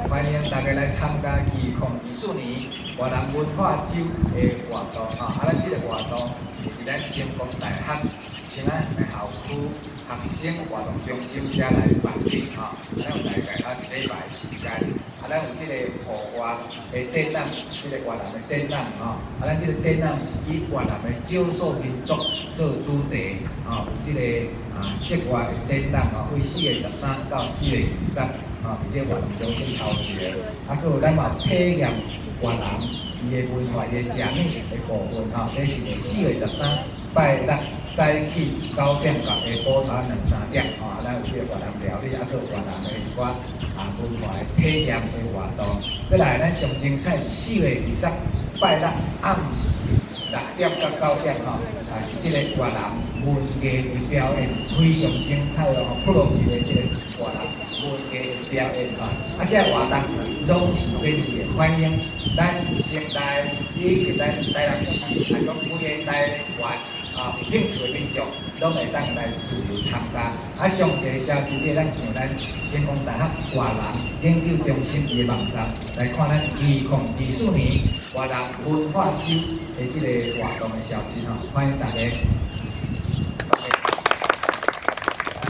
欢迎大家来参加2024年华南文化周的活动啊！咱这个活动是咱成功大学新安校区学生活动中心遮来办理啊！咱有大概一礼拜时间，咱有这个户外的展览，这个越南的展览啊！咱这个展览是以越南的少数民族做主题啊，有这个室外的展览啊，为4月13到4月20啊，伫这越南中心头一个，还有咱嘛体验越南伊的文化、伊的食物的部分啊，这是4月13拜六早起9点到下晡头2、3点啊，咱有这个越南料理，还有越南的一寡文化的体验的活动。再来，咱上精彩4月20拜六暗时6点到9点吼，是这个越南文艺的表演，非常精彩哦，普罗级的这个越南文艺的表演吼，这活动拢是免费的，欢迎咱现代以及咱台南市，还讲每个台湾有兴趣的民众，拢会当来自由参加。详细消息你咱上咱成功大学越南研究中心的网站来看咱2024年越南文化周的这个活动的消息吼，欢迎大家